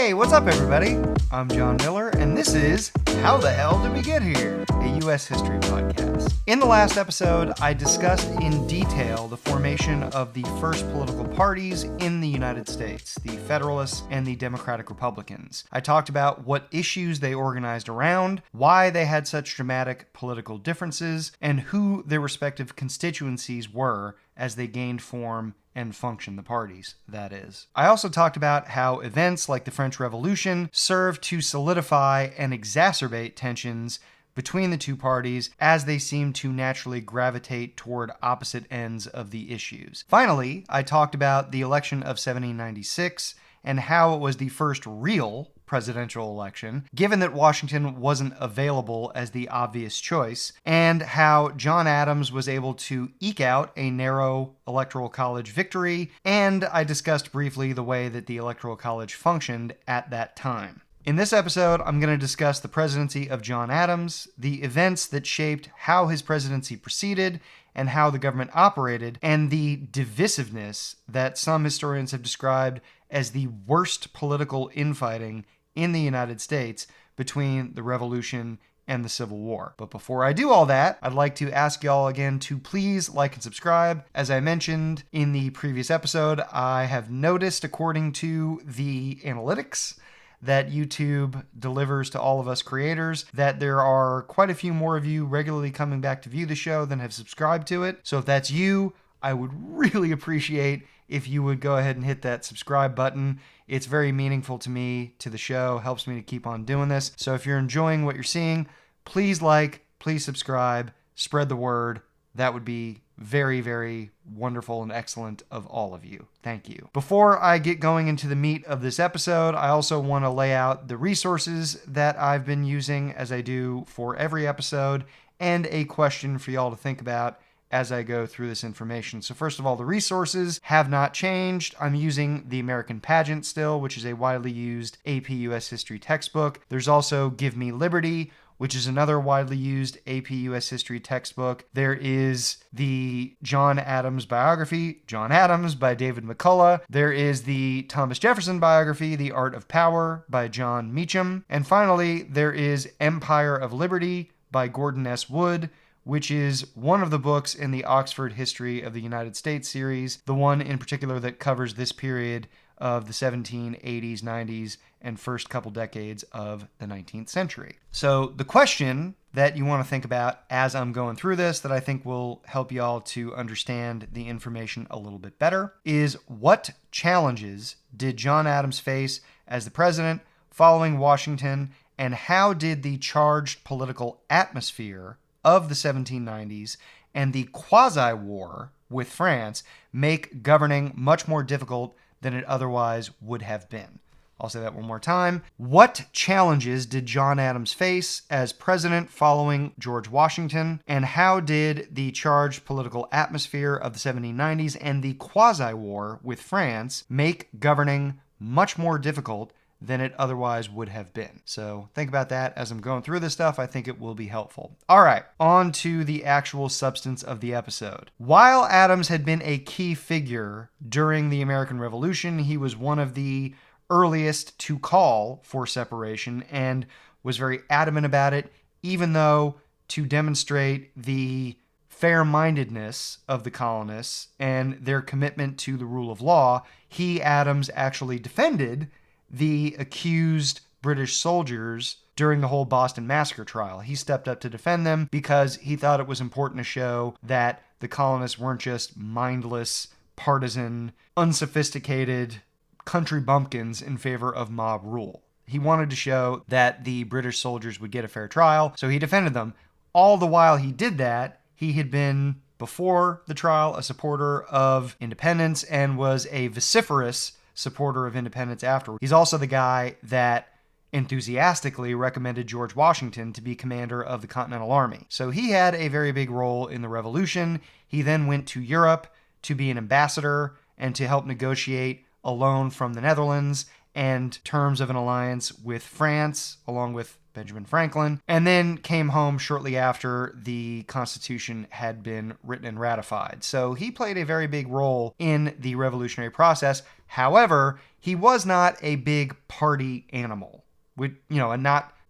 Hey, what's up, everybody? I'm John Miller, and this is How the Hell Did We Get Here? A U.S. history podcast. In the last episode, I discussed in detail the formation of the first political parties in the United States, the Federalists and the Democratic Republicans. I talked about what issues they organized around, why they had such dramatic political differences, and who their respective constituencies were as they gained form and function, the parties, that is. I also talked about how events like the French Revolution served to solidify and exacerbate tensions between the two parties as they seemed to naturally gravitate toward opposite ends of the issues. Finally, I talked about the election of 1796 and how it was the first real presidential election, given that Washington wasn't available as the obvious choice, and how John Adams was able to eke out a narrow Electoral College victory, and I discussed briefly the way that the Electoral College functioned at that time. In this episode, I'm going to discuss the presidency of John Adams, the events that shaped how his presidency proceeded and how the government operated, and the divisiveness that some historians have described as the worst political infighting in the United States between the Revolution and the Civil War. But before I do all that, I'd like to ask y'all again to please like and subscribe. As I mentioned in the previous episode, I have noticed, according to the analytics that YouTube delivers to all of us creators, that there are quite a few more of you regularly coming back to view the show than have subscribed to it. So if that's you, I would really appreciate if you would go ahead and hit that subscribe button. It's very meaningful to me, to the show, helps me to keep on doing this. So if you're enjoying what you're seeing, please like, please subscribe, spread the word. That would be very, very wonderful and excellent of all of you. Thank you. Before I get going into the meat of this episode, I also want to lay out the resources that I've been using, as I do for every episode, and a question for y'all to think about as I go through this information. So first of all, the resources have not changed. I'm using the American Pageant still, which is a widely used AP US history textbook. There's also Give Me Liberty, which is another widely used AP US history textbook. There is the John Adams biography, John Adams by David McCullough. There is the Thomas Jefferson biography, The Art of Power by John Meacham. And finally, there is Empire of Liberty by Gordon S. Wood, which is one of the books in the Oxford History of the United States series, the one in particular that covers this period of the 1780s, 90s, and first couple decades of the 19th century. So the question that you want to think about as I'm going through this, that I think will help y'all to understand the information a little bit better, is what challenges did John Adams face as the president following Washington, and how did the charged political atmosphere of the 1790s and the Quasi-War with France make governing much more difficult than it otherwise would have been? I'll say that one more time. What challenges did John Adams face as president following George Washington, and how did the charged political atmosphere of the 1790s and the Quasi-War with France make governing much more difficult than it otherwise would have been? So think about that as I'm going through this stuff. I think it will be helpful. All right, on to the actual substance of the episode. While Adams had been a key figure during the American Revolution, he was one of the earliest to call for separation and was very adamant about it, even though to demonstrate the fair-mindedness of the colonists and their commitment to the rule of law, he, Adams, actually defended the accused British soldiers during the whole Boston Massacre trial. He stepped up to defend them because he thought it was important to show that the colonists weren't just mindless, partisan, unsophisticated country bumpkins in favor of mob rule. He wanted to show that the British soldiers would get a fair trial, so he defended them. All the while he did that, he had been, before the trial, a supporter of independence and was a vociferous supporter of independence afterward. He's also the guy that enthusiastically recommended George Washington to be commander of the Continental Army. So he had a very big role in the Revolution. He then went to Europe to be an ambassador and to help negotiate a loan from the Netherlands and terms of an alliance with France, along with Benjamin Franklin, and then came home shortly after the Constitution had been written and ratified. So he played a very big role in the revolutionary process, However, he was not a big party animal.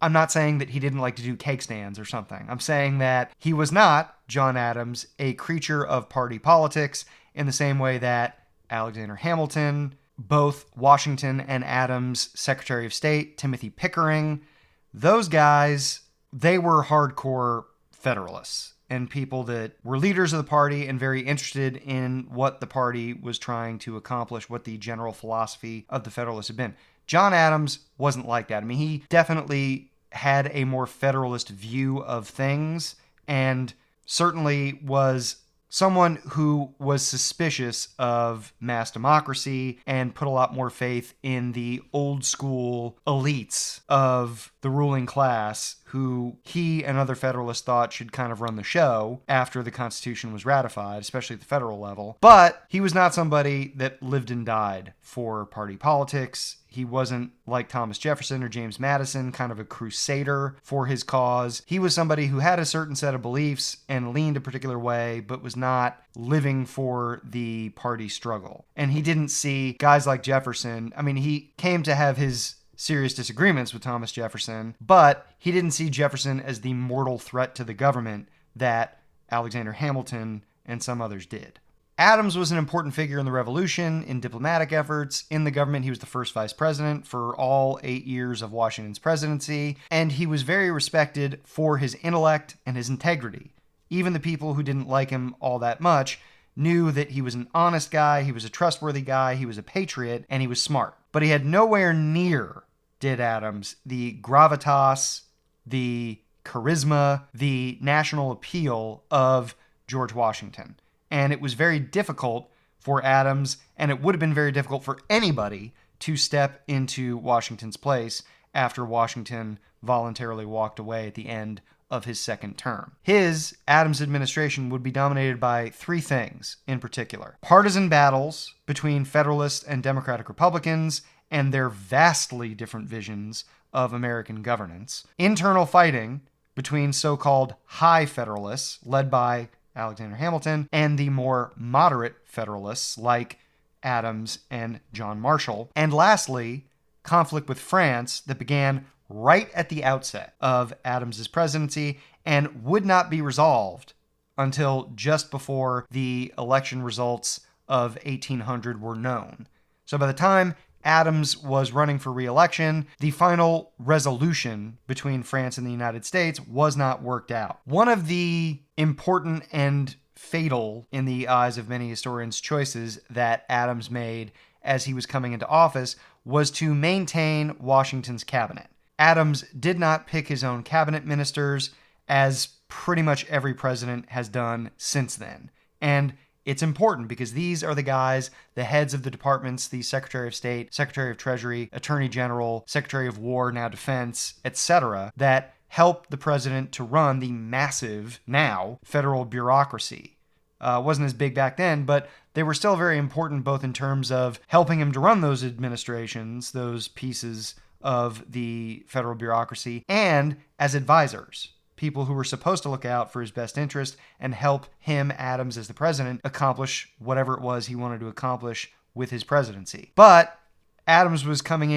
I'm not saying that he didn't like to do cake stands or something. I'm saying that he was not, John Adams, a creature of party politics in the same way that Alexander Hamilton, both Washington and Adams' Secretary of State, Timothy Pickering, those guys, they were hardcore Federalists and people that were leaders of the party and very interested in what the party was trying to accomplish, what the general philosophy of the Federalists had been. John Adams wasn't like that. I mean, he definitely had a more Federalist view of things and certainly was someone who was suspicious of mass democracy and put a lot more faith in the old school elites of the ruling class who he and other Federalists thought should kind of run the show after the Constitution was ratified, especially at the federal level. But he was not somebody that lived and died for party politics. He wasn't like Thomas Jefferson or James Madison, kind of a crusader for his cause. He was somebody who had a certain set of beliefs and leaned a particular way, but was not living for the party struggle. And he didn't see guys like Jefferson. I mean, he came to have his serious disagreements with Thomas Jefferson, but he didn't see Jefferson as the mortal threat to the government that Alexander Hamilton and some others did. Adams was an important figure in the Revolution, in diplomatic efforts, in the government. He was the first vice president for all 8 years of Washington's presidency, and he was very respected for his intellect and his integrity. Even the people who didn't like him all that much knew that he was an honest guy, he was a trustworthy guy, he was a patriot, and he was smart. But he had nowhere near, did Adams, the gravitas, the charisma, the national appeal of George Washington. And it was very difficult for Adams, and it would have been very difficult for anybody to step into Washington's place after Washington voluntarily walked away at the end of his second term. Adams' administration would be dominated by three things in particular: partisan battles between Federalists and Democratic Republicans and their vastly different visions of American governance, internal fighting between so-called high Federalists, led by Alexander Hamilton, and the more moderate Federalists like Adams and John Marshall. And lastly, conflict with France that began right at the outset of Adams's presidency and would not be resolved until just before the election results of 1800 were known. So by the time Adams was running for re-election, the final resolution between France and the United States was not worked out. One of the important and fatal, in the eyes of many historians, choices that Adams made as he was coming into office was to maintain Washington's cabinet. Adams did not pick his own cabinet ministers, as pretty much every president has done since then. And it's important because these are the guys, the heads of the departments, the Secretary of State, Secretary of Treasury, Attorney General, Secretary of War, now Defense, etc., that help the president to run the massive, now, federal bureaucracy. It wasn't as big back then, but they were still very important both in terms of helping him to run those administrations, those pieces of the federal bureaucracy, and as advisors. People who were supposed to look out for his best interest and help him, Adams, as the president, accomplish whatever it was he wanted to accomplish with his presidency. But Adams was coming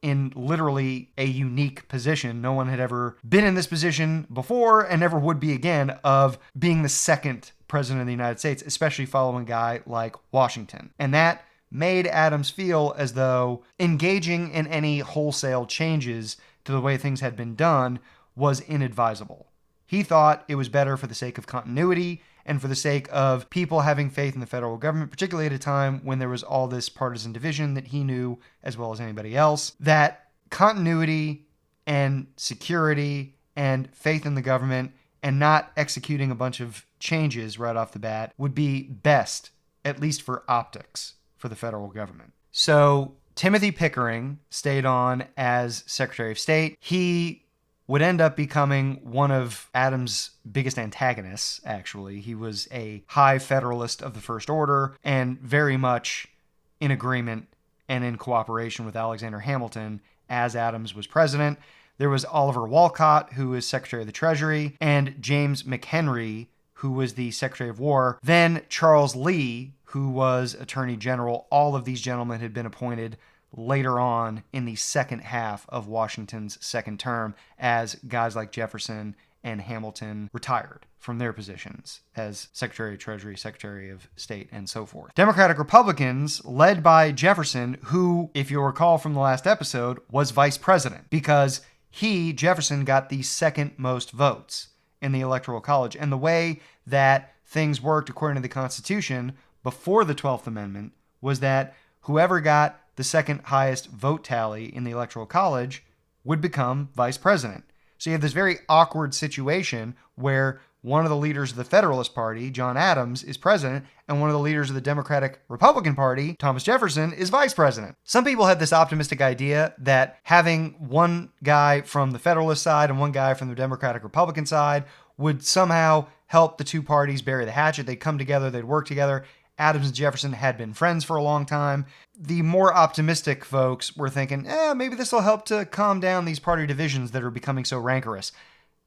in literally a unique position. No one had ever been in this position before and never would be again, of being the second president of the United States, especially following a guy like Washington. And that made Adams feel as though engaging in any wholesale changes to the way things had been done was inadvisable. He thought it was better for the sake of continuity and for the sake of people having faith in the federal government, particularly at a time when there was all this partisan division that he knew as well as anybody else, that continuity and security and faith in the government and not executing a bunch of changes right off the bat would be best, at least for optics, for the federal government. So Timothy Pickering stayed on as Secretary of State. He would end up becoming one of Adams' biggest antagonists, actually. He was a high Federalist of the First Order and very much in agreement and in cooperation with Alexander Hamilton as Adams was president. There was Oliver Wolcott, who was Secretary of the Treasury, and James McHenry, who was the Secretary of War, then Charles Lee, who was Attorney General. All of these gentlemen had been appointed later on in the second half of Washington's second term as guys like Jefferson and Hamilton retired from their positions as Secretary of Treasury, Secretary of State, and so forth. Democratic Republicans, led by Jefferson, who, if you'll recall from the last episode, was vice president because Jefferson, got the second most votes in the Electoral College. And the way that things worked according to the Constitution before the 12th Amendment was that whoever got the second highest vote tally in the Electoral College would become vice president. So you have this very awkward situation where one of the leaders of the Federalist Party, John Adams, is president, and one of the leaders of the Democratic Republican Party, Thomas Jefferson, is vice president. Some people had this optimistic idea that having one guy from the Federalist side and one guy from the Democratic Republican side would somehow help the two parties bury the hatchet. They'd come together, they'd work together. Adams and Jefferson had been friends for a long time. The more optimistic folks were thinking, maybe this will help to calm down these party divisions that are becoming so rancorous.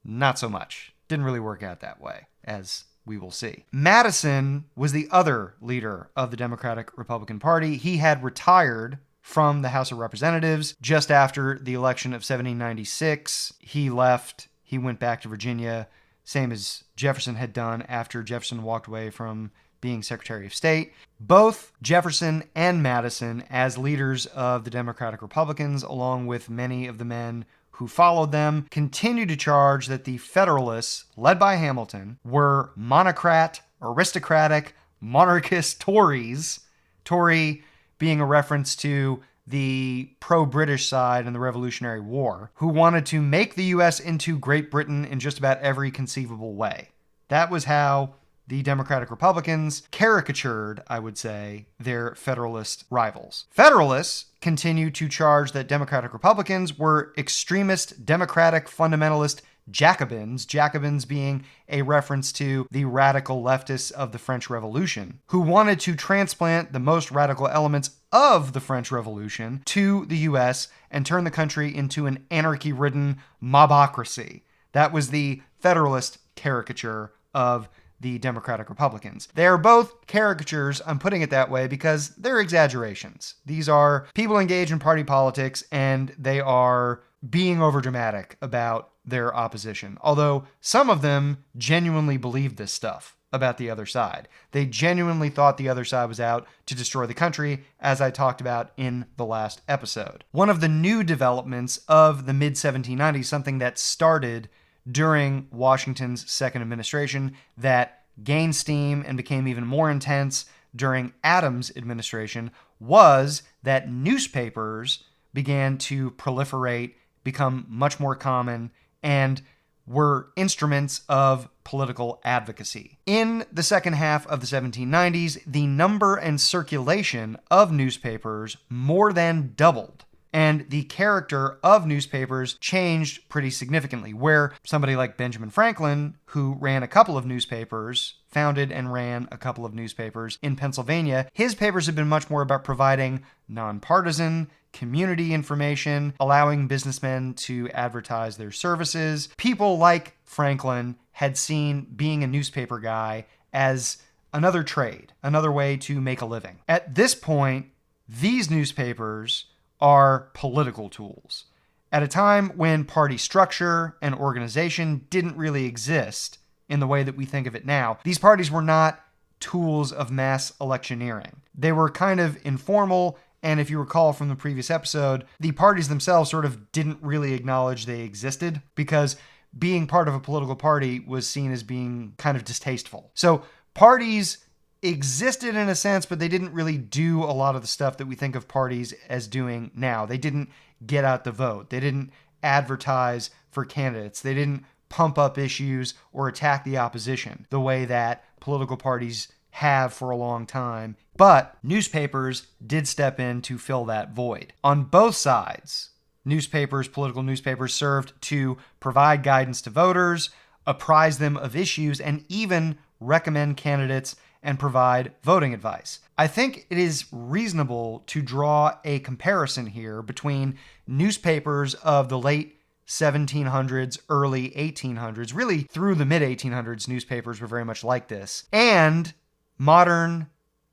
Not so much. Didn't really work out that way, as we will see. Madison was the other leader of the Democratic Republican Party. He had retired from the House of Representatives just after the election of 1796. He left. He went back to Virginia, same as Jefferson had done after Jefferson walked away from being Secretary of State. Both Jefferson and Madison, as leaders of the Democratic Republicans, along with many of the men who followed them, continued to charge that the Federalists, led by Hamilton, were monocrat, aristocratic, monarchist Tories. Tory being a reference to the pro-British side in the Revolutionary War, who wanted to make the U.S. into Great Britain in just about every conceivable way. That was how the Democratic Republicans caricatured, I would say, their Federalist rivals. Federalists continue to charge that Democratic Republicans were extremist, democratic, fundamentalist Jacobins, Jacobins being a reference to the radical leftists of the French Revolution, who wanted to transplant the most radical elements of the French Revolution to the U.S. and turn the country into an anarchy-ridden mobocracy. That was the Federalist caricature of the Democratic Republicans. They are both caricatures, I'm putting it that way, because they're exaggerations. These are people engaged in party politics, and they are being overdramatic about their opposition. Although some of them genuinely believed this stuff about the other side. They genuinely thought the other side was out to destroy the country, as I talked about in the last episode. One of the new developments of the mid-1790s, something that started during Washington's second administration that gained steam and became even more intense during Adams' administration, was that newspapers began to proliferate, become much more common, and were instruments of political advocacy. In the second half of the 1790s, the number and circulation of newspapers more than doubled. And the character of newspapers changed pretty significantly, where somebody like Benjamin Franklin, who ran a couple of newspapers, founded and ran a couple of newspapers in Pennsylvania, his papers have been much more about providing nonpartisan community information, allowing businessmen to advertise their services. People like Franklin had seen being a newspaper guy as another trade, another way to make a living. At this point, these newspapers are political tools. At a time when party structure and organization didn't really exist in the way that we think of it now, these parties were not tools of mass electioneering. They were kind of informal, and if you recall from the previous episode, the parties themselves sort of didn't really acknowledge they existed because being part of a political party was seen as being kind of distasteful. So parties existed in a sense, but they didn't really do a lot of the stuff that we think of parties as doing now. They didn't get out the vote. They didn't advertise for candidates. They didn't pump up issues or attack the opposition the way that political parties have for a long time. But newspapers did step in to fill that void. On both sides, newspapers, political newspapers, served to provide guidance to voters, apprise them of issues, and even recommend candidates and provide voting advice. I think it is reasonable to draw a comparison here between newspapers of the late 1700s, early 1800s, really through the mid 1800s, newspapers were very much like this. And modern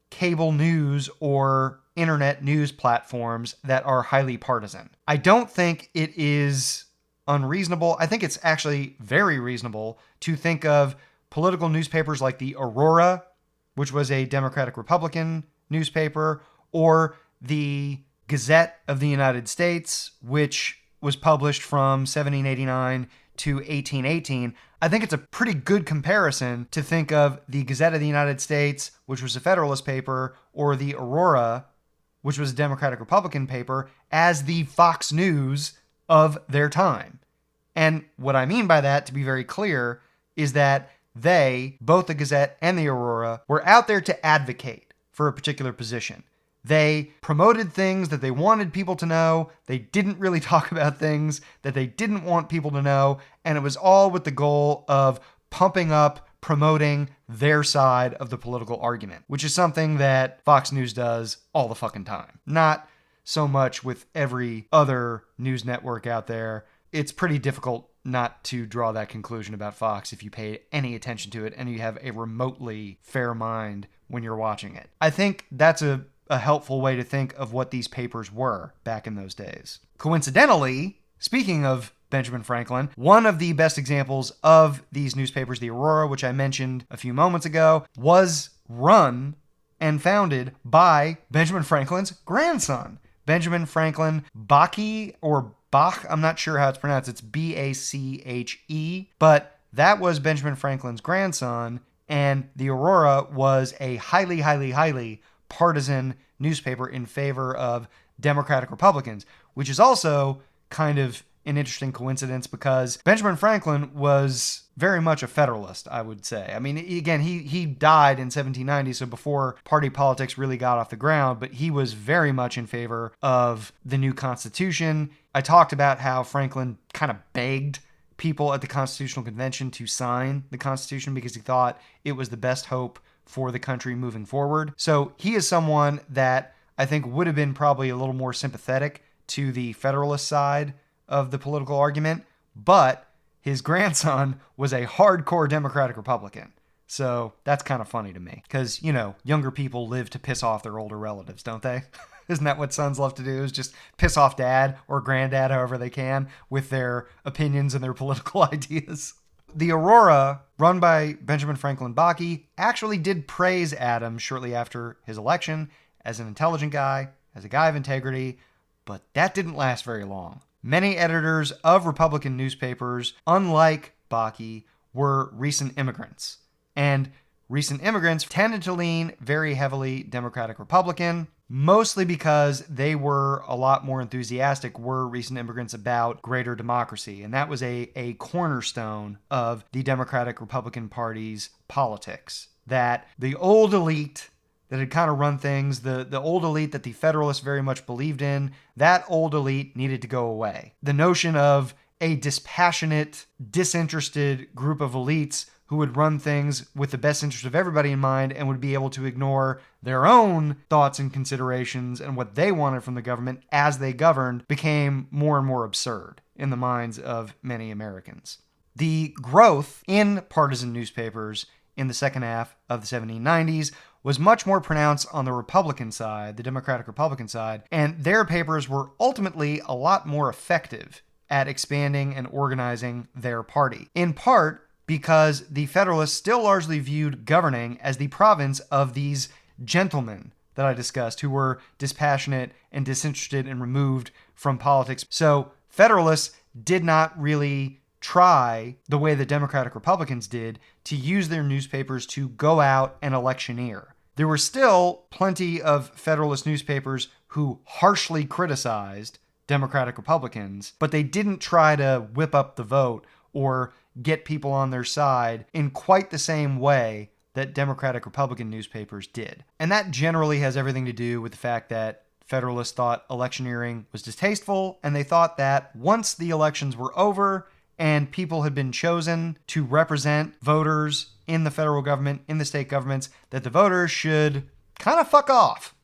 cable news or internet news platforms that are highly partisan. I don't think it is unreasonable. I think it's actually very reasonable to think of political newspapers like the Aurora, which was a Democratic Republican newspaper, or the Gazette of the United States, which was published from 1789 to 1818. I think it's a pretty good comparison to think of the Gazette of the United States, which was a Federalist paper, or the Aurora, which was a Democratic Republican paper, as the Fox News of their time. And what I mean by that, to be very clear, is that they, both the Gazette and the Aurora, were out there to advocate for a particular position. They promoted things that they wanted people to know. They didn't really talk about things that they didn't want people to know. And it was all with the goal of pumping up, promoting their side of the political argument, which is something that Fox News does all the fucking time. Not so much with every other news network out there. It's pretty difficult not to draw that conclusion about Fox if you pay any attention to it and you have a remotely fair mind when you're watching it. I think that's a helpful way to think of what these papers were back in those days. Coincidentally, speaking of Benjamin Franklin, one of the best examples of these newspapers, the Aurora, which I mentioned a few moments ago, was run and founded by Benjamin Franklin's grandson, Benjamin Franklin Bache, or Bach, I'm not sure how it's pronounced. It's Bache, but that was Benjamin Franklin's grandson, and the Aurora was a highly partisan newspaper in favor of Democratic Republicans, which is also kind of an interesting coincidence because Benjamin Franklin was very much a Federalist, I would say. I mean, again, he died in 1790, so before party politics really got off the ground, but he was very much in favor of the new Constitution. I talked about how Franklin kind of begged people at the Constitutional Convention to sign the Constitution because he thought it was the best hope for the country moving forward. So he is someone that I think would have been probably a little more sympathetic to the Federalist side of the political argument, but his grandson was a hardcore Democratic Republican. So that's kind of funny to me because, you know, younger people live to piss off their older relatives, don't they? Isn't that what sons love to do, is just piss off dad or granddad however they can with their opinions and their political ideas? The Aurora, run by Benjamin Franklin Bache, actually did praise Adams shortly after his election as an intelligent guy, as a guy of integrity, but that didn't last very long. Many editors of Republican newspapers, unlike Bache, were recent immigrants. And recent immigrants tended to lean very heavily Democratic Republican, mostly because they were a lot more enthusiastic, were recent immigrants, about greater democracy. And that was a cornerstone of the Democratic Republican Party's politics. That the old elite that had kind of run things, the old elite that the Federalists very much believed in, that old elite needed to go away. The notion of a dispassionate, disinterested group of elites who would run things with the best interest of everybody in mind and would be able to ignore their own thoughts and considerations and what they wanted from the government as they governed became more and more absurd in the minds of many Americans. The growth in partisan newspapers in the second half of the 1790s was much more pronounced on the Republican side, the Democratic Republican side, and their papers were ultimately a lot more effective at expanding and organizing their party. In part because the Federalists still largely viewed governing as the province of these gentlemen that I discussed, who were dispassionate and disinterested and removed from politics. So Federalists did not really try, the way the Democratic Republicans did, to use their newspapers to go out and electioneer. There were still plenty of Federalist newspapers who harshly criticized Democratic Republicans, but they didn't try to whip up the vote or get people on their side in quite the same way that Democratic Republican newspapers did. And that generally has everything to do with the fact that Federalists thought electioneering was distasteful, and they thought that once the elections were over and people had been chosen to represent voters in the federal government, in the state governments, that the voters should kind of fuck off.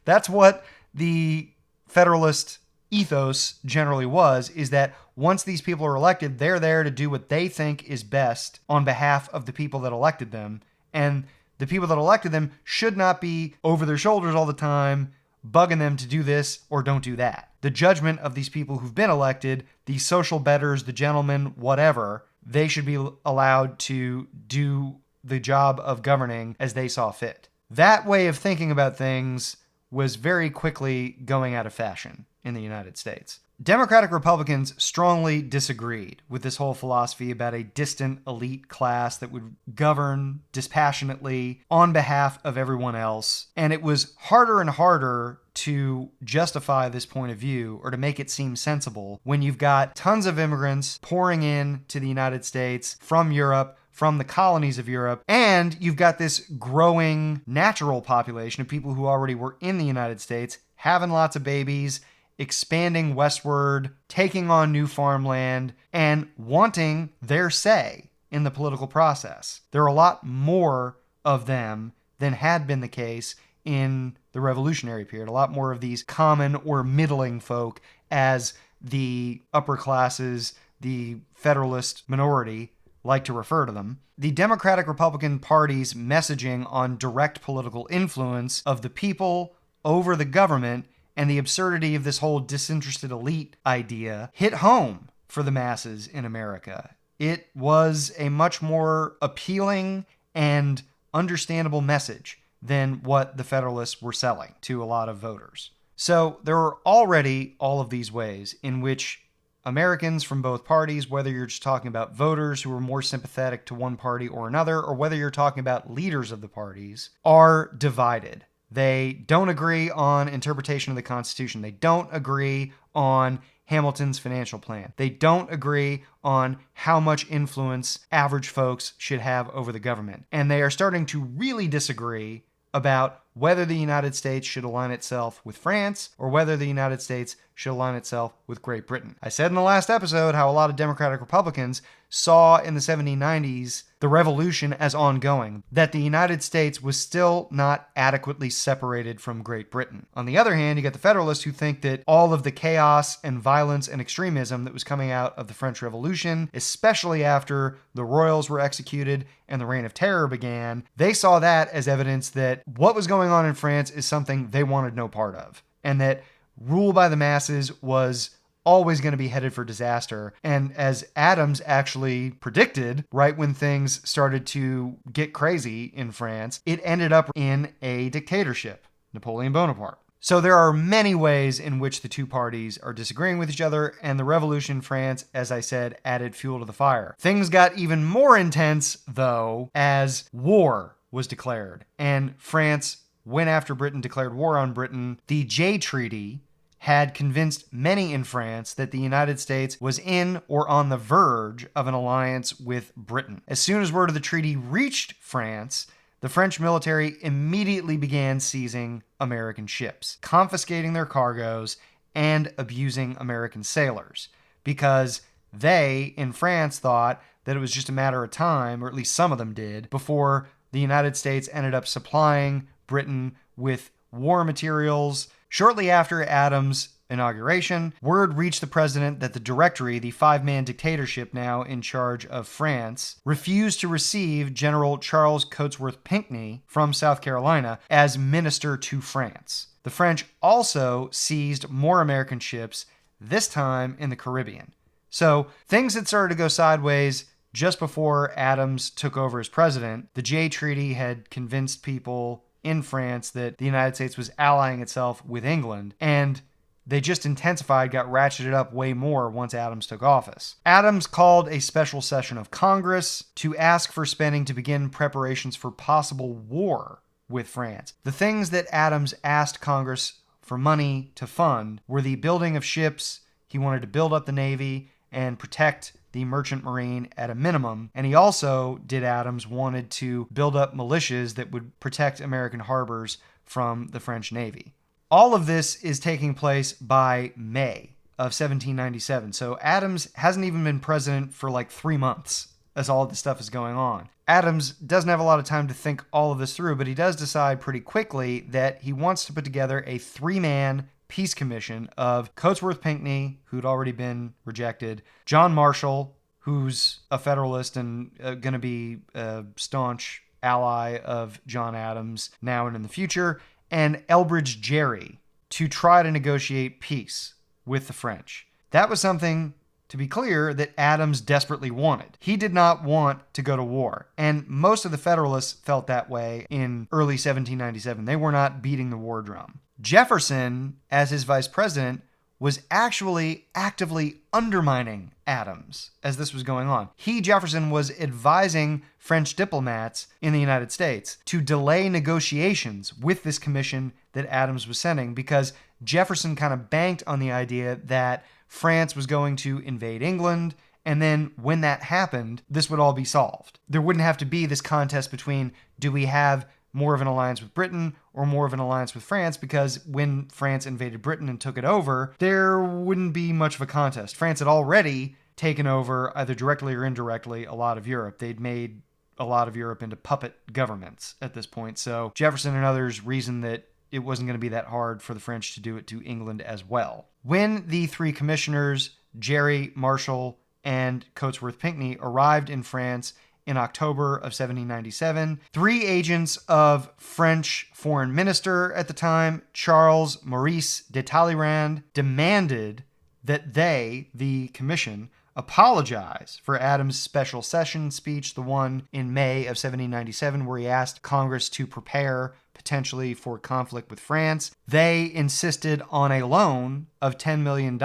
That's what the Federalist ethos generally was, is that once these people are elected, they're there to do what they think is best on behalf of the people that elected them. And the people that elected them should not be over their shoulders all the time, bugging them to do this or don't do that. The judgment of these people who've been elected, these social betters, the gentlemen, whatever, they should be allowed to do the job of governing as they saw fit. That way of thinking about things was very quickly going out of fashion in the United States. Democratic Republicans strongly disagreed with this whole philosophy about a distant elite class that would govern dispassionately on behalf of everyone else. And it was harder and harder to justify this point of view or to make it seem sensible when you've got tons of immigrants pouring in to the United States from Europe, from the colonies of Europe, and you've got this growing natural population of people who already were in the United States, having lots of babies, expanding westward, taking on new farmland, and wanting their say in the political process. There are a lot more of them than had been the case in the Revolutionary period. A lot more of these common or middling folk, as the upper classes, the Federalist minority, like to refer to them. The Democratic-Republican Party's messaging on direct political influence of the people over the government and the absurdity of this whole disinterested elite idea hit home for the masses in America. It was a much more appealing and understandable message than what the Federalists were selling to a lot of voters. So there are already all of these ways in which Americans from both parties, whether you're just talking about voters who are more sympathetic to one party or another, or whether you're talking about leaders of the parties, are divided. They don't agree on interpretation of the Constitution. They don't agree on Hamilton's financial plan. They don't agree on how much influence average folks should have over the government. And they are starting to really disagree about whether the United States should align itself with France or whether the United States should align itself with Great Britain. I said in the last episode how a lot of Democratic Republicans saw in the 1790s the revolution as ongoing, that the United States was still not adequately separated from Great Britain. On the other hand, you got the Federalists who think that all of the chaos and violence and extremism that was coming out of the French Revolution, especially after the royals were executed and the Reign of Terror began, they saw that as evidence that what was going on in France is something they wanted no part of, and that rule by the masses was always going to be headed for disaster. And as Adams actually predicted, right when things started to get crazy in France, it ended up in a dictatorship, Napoleon Bonaparte. So there are many ways in which the two parties are disagreeing with each other, and the revolution in France, as I said, added fuel to the fire. Things got even more intense, though, as war was declared, and France went after Britain, declared war on Britain. The Jay Treaty had convinced many in France that the United States was in or on the verge of an alliance with Britain. As soon as word of the treaty reached France, the French military immediately began seizing American ships, confiscating their cargoes, and abusing American sailors, because they, in France, thought that it was just a matter of time, or at least some of them did, before the United States ended up supplying Britain with war materials. Shortly after Adams' inauguration, word reached the president that the Directory, the five-man dictatorship now in charge of France, refused to receive General Charles Cotesworth Pinckney from South Carolina as minister to France. The French also seized more American ships, this time in the Caribbean. So things had started to go sideways just before Adams took over as president. The Jay Treaty had convinced people in France that the United States was allying itself with England, and they just intensified, got ratcheted up way more once Adams took office. Adams called a special session of Congress to ask for spending to begin preparations for possible war with France. The things that Adams asked Congress for money to fund were the building of ships. He wanted to build up the Navy and protect the merchant marine at a minimum. And he also, Adams, wanted to build up militias that would protect American harbors from the French Navy. All of this is taking place by May of 1797. So Adams hasn't even been president for like 3 months as all of this stuff is going on. Adams doesn't have a lot of time to think all of this through, but he does decide pretty quickly that he wants to put together a 3-man peace commission of Cotesworth Pinckney, who'd already been rejected, John Marshall, who's a Federalist and going to be a staunch ally of John Adams now and in the future, and Elbridge Gerry, to try to negotiate peace with the French. That was something, to be clear, that Adams desperately wanted. He did not want to go to war, and most of the Federalists felt that way in early 1797. They were not beating the war drum. Jefferson, as his vice president, was actually actively undermining Adams as this was going on. Jefferson, was advising French diplomats in the United States to delay negotiations with this commission that Adams was sending, because Jefferson kind of banked on the idea that France was going to invade England, and then when that happened, this would all be solved. There wouldn't have to be this contest between, do we have more of an alliance with Britain or more of an alliance with France, because when France invaded Britain and took it over, there wouldn't be much of a contest. France had already taken over, either directly or indirectly, a lot of Europe. They'd made a lot of Europe into puppet governments at this point. So Jefferson and others reasoned that it wasn't going to be that hard for the French to do it to England as well. When the three commissioners, Gerry, Marshall, and Cotesworth Pinckney, arrived in France in October of 1797, three agents of French Foreign Minister at the time, Charles Maurice de Talleyrand, demanded that they, the commission, apologize for Adams' special session speech, the one in May of 1797, where he asked Congress to prepare potentially for conflict with France. They insisted on a loan of $10 million,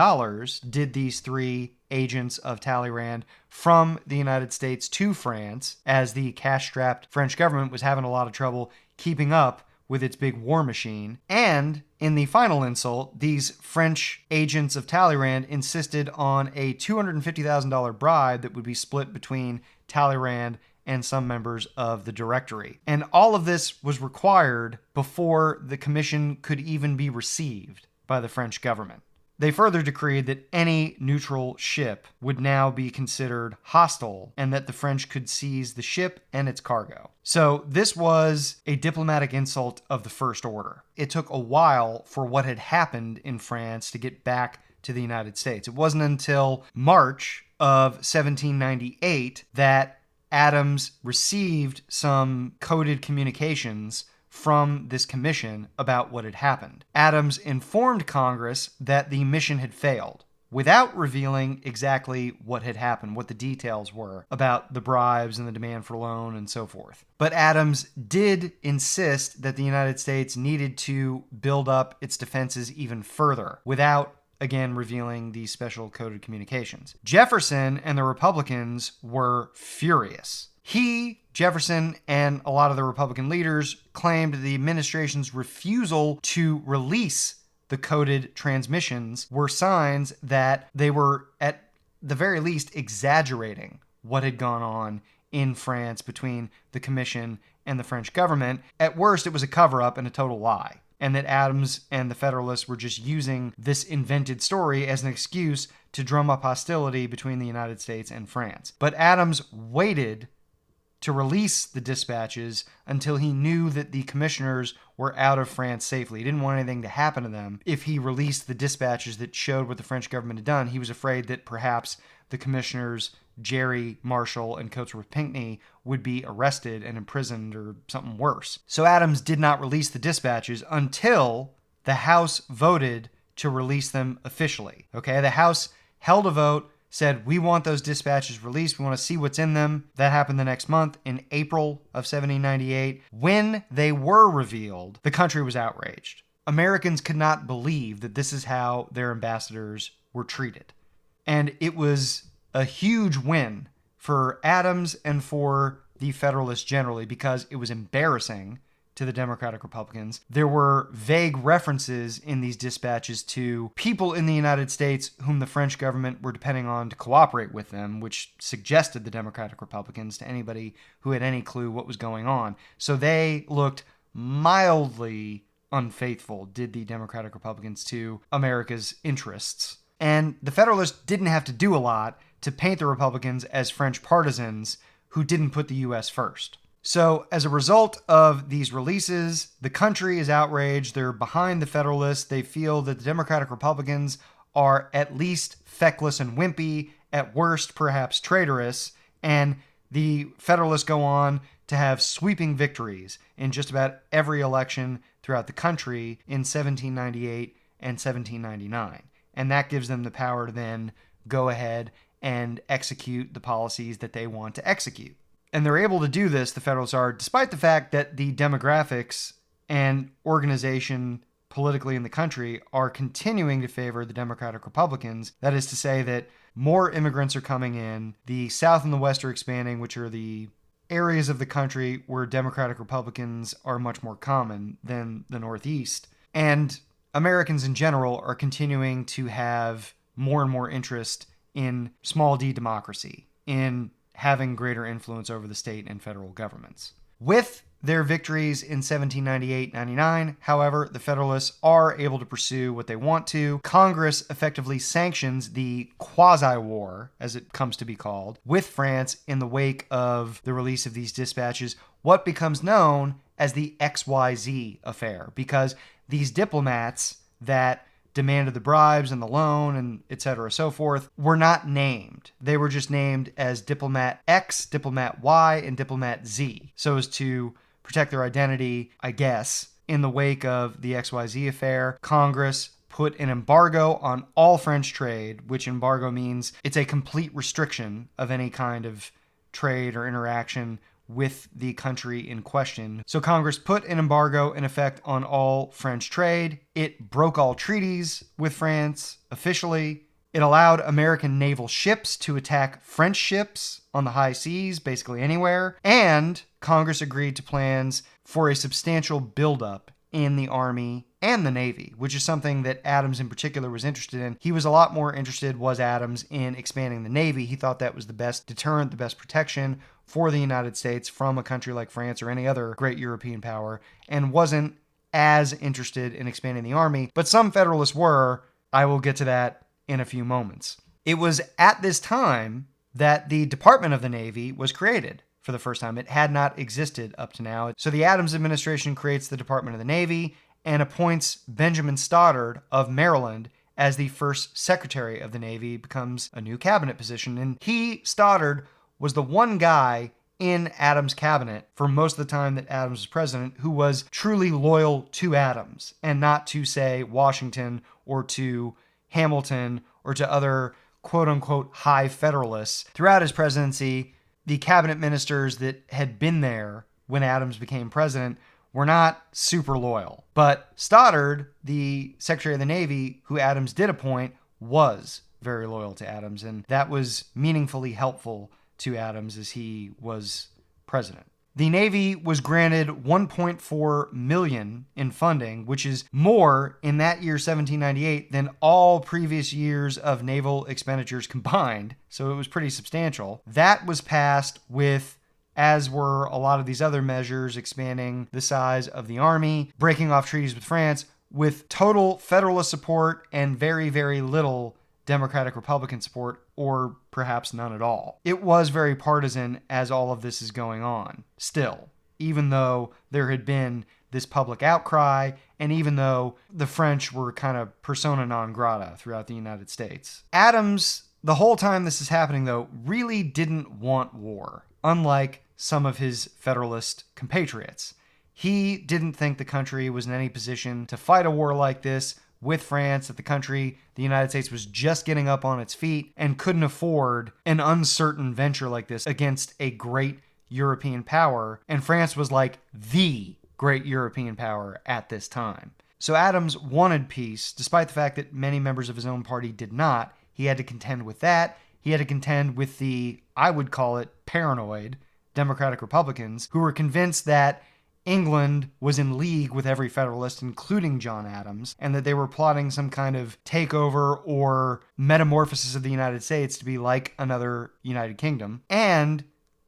did these three agents of Talleyrand, from the United States to France, as the cash-strapped French government was having a lot of trouble keeping up with its big war machine. And in the final insult, these French agents of Talleyrand insisted on a $250,000 bribe that would be split between Talleyrand and some members of the Directory. And all of this was required before the commission could even be received by the French government. They further decreed that any neutral ship would now be considered hostile, and that the French could seize the ship and its cargo. So this was a diplomatic insult of the first order. It took a while for what had happened in France to get back to the United States. It wasn't until March of 1798 that Adams received some coded communications from this commission about what had happened. Adams informed Congress that the mission had failed, without revealing exactly what had happened, what the details were about the bribes and the demand for loan and so forth. But Adams did insist that the United States needed to build up its defenses even further, without again revealing these special coded communications. Jefferson and the Republicans were furious. Jefferson, and a lot of the Republican leaders claimed the administration's refusal to release the coded transmissions were signs that they were, at the very least, exaggerating what had gone on in France between the commission and the French government. At worst, it was a cover-up and a total lie, and that Adams and the Federalists were just using this invented story as an excuse to drum up hostility between the United States and France. But Adams waited to release the dispatches until he knew that the commissioners were out of France safely. He didn't want anything to happen to them if he released the dispatches that showed what the French government had done. He was afraid that perhaps the commissioners, Gerry, Marshall, and Cotesworth Pinckney, would be arrested and imprisoned or something worse. So Adams did not release the dispatches until the House voted to release them officially. Okay, the House held a vote, said, we want those dispatches released. We want to see what's in them. That happened the next month in April of 1798. When they were revealed, the country was outraged. Americans could not believe that this is how their ambassadors were treated. And it was a huge win for Adams and for the Federalists generally, because it was embarrassing to the Democratic Republicans. There were vague references in these dispatches to people in the United States whom the French government were depending on to cooperate with them, which suggested the Democratic Republicans to anybody who had any clue what was going on. So they looked mildly unfaithful, did the Democratic Republicans, to America's interests. And the Federalists didn't have to do a lot to paint the Republicans as French partisans who didn't put the U.S. first. So as a result of these releases, the country is outraged. They're behind the Federalists. They feel that the Democratic Republicans are at least feckless and wimpy, at worst perhaps traitorous, and the Federalists go on to have sweeping victories in just about every election throughout the country in 1798 and 1799. And that gives them the power to then go ahead and execute the policies that they want to execute. And they're able to do this, the Federalists are, despite the fact that the demographics and organization politically in the country are continuing to favor the Democratic Republicans. That is to say that more immigrants are coming in. The South and the West are expanding, which are the areas of the country where Democratic Republicans are much more common than the Northeast. And Americans in general are continuing to have more and more interest in small d democracy, in having greater influence over the state and federal governments. With their victories in 1798-99, however, the Federalists are able to pursue what they want to. Congress effectively sanctions the Quasi-War, as it comes to be called, with France in the wake of the release of these dispatches, what becomes known as the XYZ Affair, because these diplomats that demanded the bribes and the loan and et cetera, so forth, were not named. They were just named as Diplomat X, Diplomat Y, and Diplomat Z, so as to protect their identity, I guess. In the wake of the XYZ affair, Congress put an embargo on all French trade, which embargo means it's a complete restriction of any kind of trade or interaction with the country in question. So Congress put an embargo in effect on all French trade. It broke all treaties with France officially. It allowed American naval ships to attack French ships on the high seas, basically anywhere. And Congress agreed to plans for a substantial buildup in the Army and the Navy, which is something that Adams in particular was interested in. He was a lot more interested, was Adams, in expanding the Navy. He thought that was the best deterrent, the best protection for the United States from a country like France or any other great European power, and wasn't as interested in expanding the Army. But some Federalists were. I will get to that in a few moments. It was at this time that the Department of the Navy was created for the first time. It had not existed up to now. So the Adams administration creates the Department of the Navy and appoints Benjamin Stoddard of Maryland as the first Secretary of the Navy, becomes a new cabinet position. And Stoddard, was the one guy in Adams' cabinet for most of the time that Adams was president who was truly loyal to Adams and not to, say, Washington or to Hamilton or to other quote-unquote high Federalists. Throughout his presidency, the cabinet ministers that had been there when Adams became president were not super loyal. But Stoddard, the Secretary of the Navy, who Adams did appoint, was very loyal to Adams, and that was meaningfully helpful to Adams as he was president. The Navy was granted $1.4 million in funding, which is more in that year, 1798, than all previous years of naval expenditures combined. So it was pretty substantial. That was passed with, as were a lot of these other measures, expanding the size of the Army, breaking off treaties with France, with total Federalist support and very, very little Democratic Republican support, or perhaps none at all. It was very partisan as all of this is going on, still, even though there had been this public outcry, and even though the French were kind of persona non grata throughout the United States. Adams, the whole time this is happening though, really didn't want war, unlike some of his Federalist compatriots. He didn't think the country was in any position to fight a war like this with France, that the United States was just getting up on its feet and couldn't afford an uncertain venture like this against a great European power. And France was like the great European power at this time. So Adams wanted peace, despite the fact that many members of his own party did not. He had to contend with that. He had to contend with the, I would call it, paranoid Democratic Republicans who were convinced that England was in league with every Federalist, including John Adams, and that they were plotting some kind of takeover or metamorphosis of the United States to be like another United Kingdom. And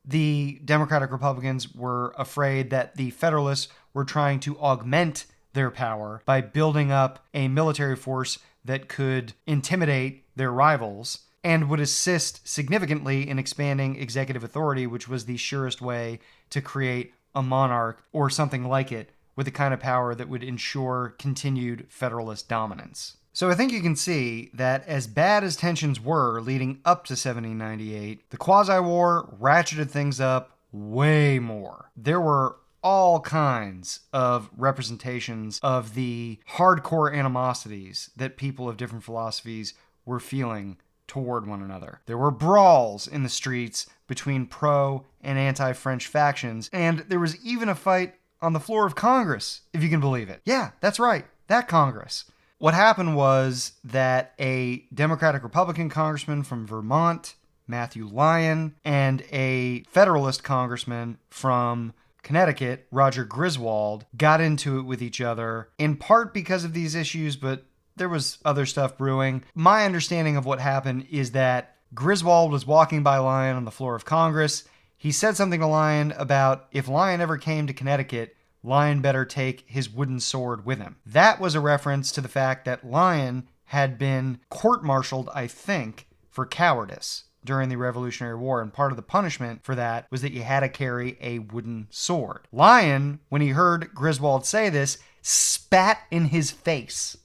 the Democratic Republicans were afraid that the Federalists were trying to augment their power by building up a military force that could intimidate their rivals. and would assist significantly in expanding executive authority, which was the surest way to create a monarch or something like it with the kind of power that would ensure continued Federalist dominance. So I think you can see that as bad as tensions were leading up to 1798, the Quasi-War ratcheted things up way more. There were all kinds of representations of the hardcore animosities that people of different philosophies were feeling toward one another. There were brawls in the streets between pro and anti-French factions, and there was even a fight on the floor of Congress, if you can believe it. Yeah, that's right, that Congress. What happened was that a Democratic-Republican congressman from Vermont, Matthew Lyon, and a Federalist congressman from Connecticut, Roger Griswold, got into it with each other, in part because of these issues, but there was other stuff brewing. My understanding of what happened is that Griswold was walking by Lyon on the floor of Congress. He said something to Lyon about if Lyon ever came to Connecticut, Lyon better take his wooden sword with him. That was a reference to the fact that Lyon had been court-martialed, I think, for cowardice during the Revolutionary War, and part of the punishment for that was that you had to carry a wooden sword. Lyon, when he heard Griswold say this, spat in his face.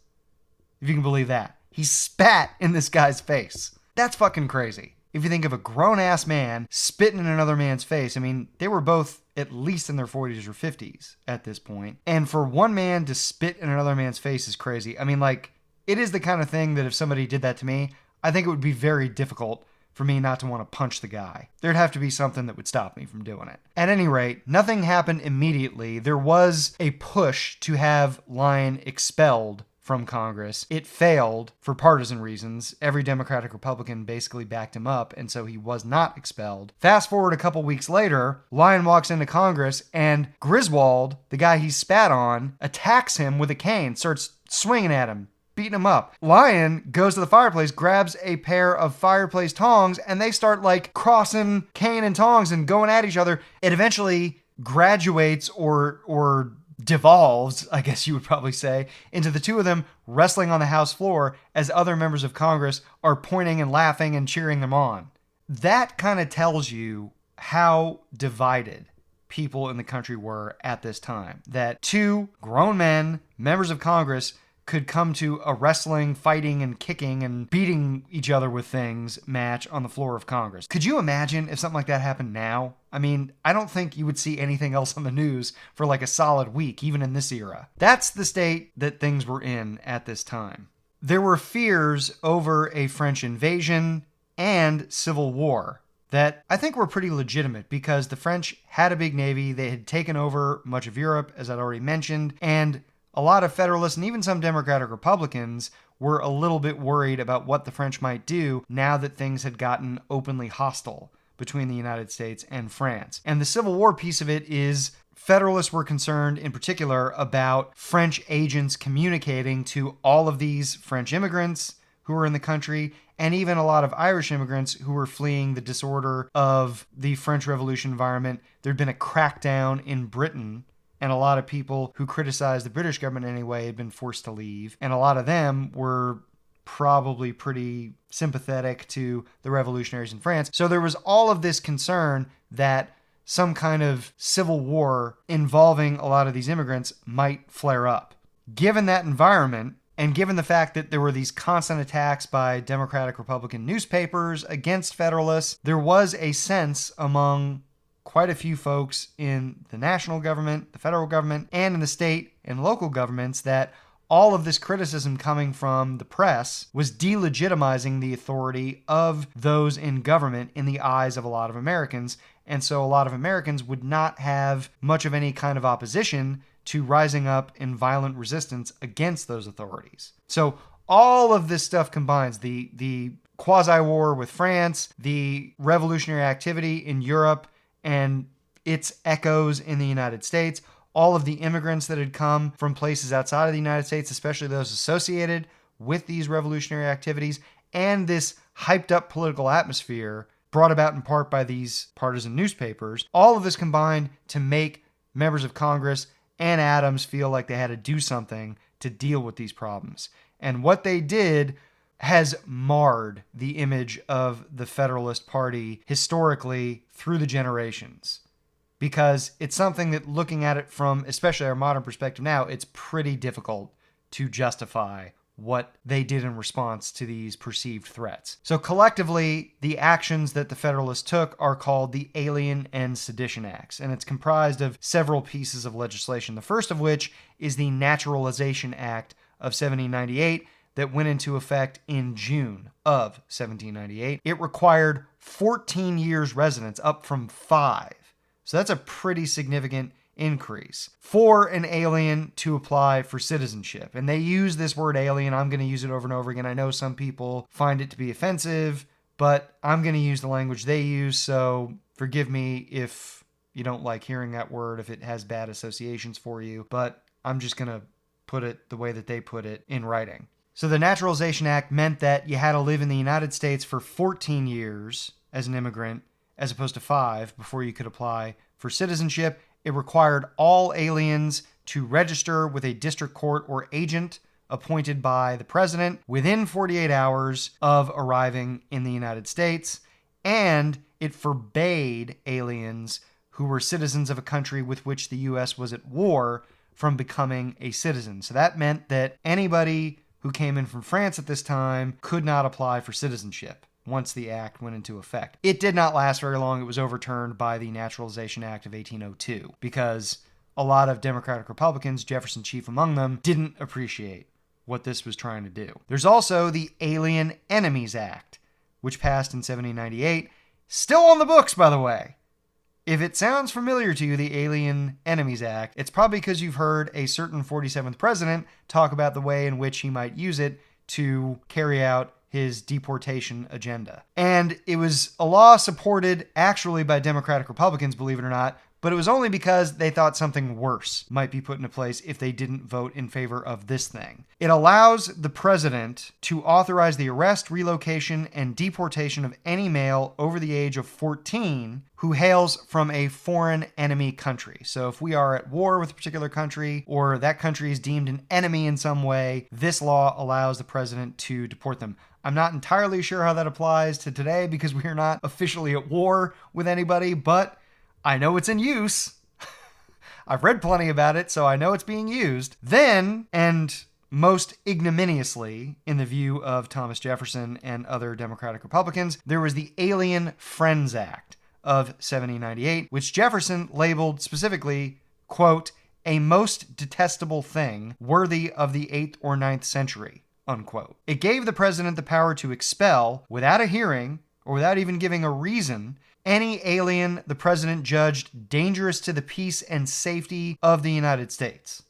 If you can believe that. He spat in this guy's face. That's fucking crazy. If you think of a grown-ass man spitting in another man's face, I mean, they were both at least in their 40s or 50s at this point. And for one man to spit in another man's face is crazy. I mean, like, it is the kind of thing that if somebody did that to me, I think it would be very difficult for me not to want to punch the guy. There'd have to be something that would stop me from doing it. At any rate, nothing happened immediately. There was a push to have Lyon expelled from Congress. It failed for partisan reasons. Every Democratic Republican basically backed him up, and so he was not expelled. Fast forward a couple weeks later, Lyon walks into Congress, and Griswold, the guy he spat on, attacks him with a cane, starts swinging at him, beating him up. Lyon goes to the fireplace, grabs a pair of fireplace tongs, and they start like crossing cane and tongs and going at each other. It eventually graduates or devolves, I guess you would probably say, into the two of them wrestling on the House floor as other members of Congress are pointing and laughing and cheering them on. That kind of tells you how divided people in the country were at this time. That two grown men, members of Congress, could come to a wrestling, fighting, and kicking and beating each other with things match on the floor of Congress. Could you imagine if something like that happened now? I mean, I don't think you would see anything else on the news for like a solid week, even in this era. That's the state that things were in at this time. There were fears over a French invasion and civil war that I think were pretty legitimate because the French had a big navy. They had taken over much of Europe, as I'd already mentioned, and a lot of Federalists and even some Democratic Republicans were a little bit worried about what the French might do now that things had gotten openly hostile between the United States and France. And the Civil War piece of it is Federalists were concerned in particular about French agents communicating to all of these French immigrants who were in the country and even a lot of Irish immigrants who were fleeing the disorder of the French Revolution environment. There'd been a crackdown in Britain, and a lot of people who criticized the British government anyway had been forced to leave. And a lot of them were probably pretty sympathetic to the revolutionaries in France. So there was all of this concern that some kind of civil war involving a lot of these immigrants might flare up. Given that environment, and given the fact that there were these constant attacks by Democratic Republican newspapers against Federalists, there was a sense among quite a few folks in the national government, the federal government, and in the state and local governments that all of this criticism coming from the press was delegitimizing the authority of those in government in the eyes of a lot of Americans. And so a lot of Americans would not have much of any kind of opposition to rising up in violent resistance against those authorities. So all of this stuff combines the Quasi-War with France, the revolutionary activity in Europe, and its echoes in the United States, all of the immigrants that had come from places outside of the United States, especially those associated with these revolutionary activities, and this hyped up political atmosphere brought about in part by these partisan newspapers, all of this combined to make members of Congress and Adams feel like they had to do something to deal with these problems. And what they did has marred the image of the Federalist Party historically through the generations. Because it's something that, looking at it from especially our modern perspective now, it's pretty difficult to justify what they did in response to these perceived threats. So collectively, the actions that the Federalists took are called the Alien and Sedition Acts, and it's comprised of several pieces of legislation. The first of which is the Naturalization Act of 1798 that went into effect in June of 1798. It required 14 years residence, up from 5. So that's a pretty significant increase for an alien to apply for citizenship. And they use this word alien. I'm going to use it over and over again. I know some people find it to be offensive, but I'm going to use the language they use. So forgive me if you don't like hearing that word, if it has bad associations for you, but I'm just going to put it the way that they put it in writing. So the Naturalization Act meant that you had to live in the United States for 14 years as an immigrant, as opposed to 5 before you could apply for citizenship. It required all aliens to register with a district court or agent appointed by the president within 48 hours of arriving in the United States, and it forbade aliens who were citizens of a country with which the U.S. was at war from becoming a citizen. So that meant that anybody who came in from France at this time could not apply for citizenship once the act went into effect. It did not last very long. It was overturned by the Naturalization Act of 1802 because a lot of Democratic Republicans, Jefferson chief among them, didn't appreciate what this was trying to do. There's also the Alien Enemies Act, which passed in 1798, still on the books, by the way. If it sounds familiar to you, the Alien Enemies Act, it's probably because you've heard a certain 47th president talk about the way in which he might use it to carry out his deportation agenda. And it was a law supported actually by Democratic Republicans, believe it or not, but it was only because they thought something worse might be put into place if they didn't vote in favor of this thing. It allows the president to authorize the arrest, relocation, and deportation of any male over the age of 14 who hails from a foreign enemy country. So if we are at war with a particular country, or that country is deemed an enemy in some way, this law allows the president to deport them. I'm not entirely sure how that applies to today because we are not officially at war with anybody, but I know it's in use. I've read plenty about it, so I know it's being used. Then, and most ignominiously, in the view of Thomas Jefferson and other Democratic Republicans, there was the Alien Friends Act of 1798, which Jefferson labeled specifically, quote, a most detestable thing worthy of the 8th or 9th century, unquote. It gave the president the power to expel, without a hearing, or without even giving a reason, any alien the president judged dangerous to the peace and safety of the United States.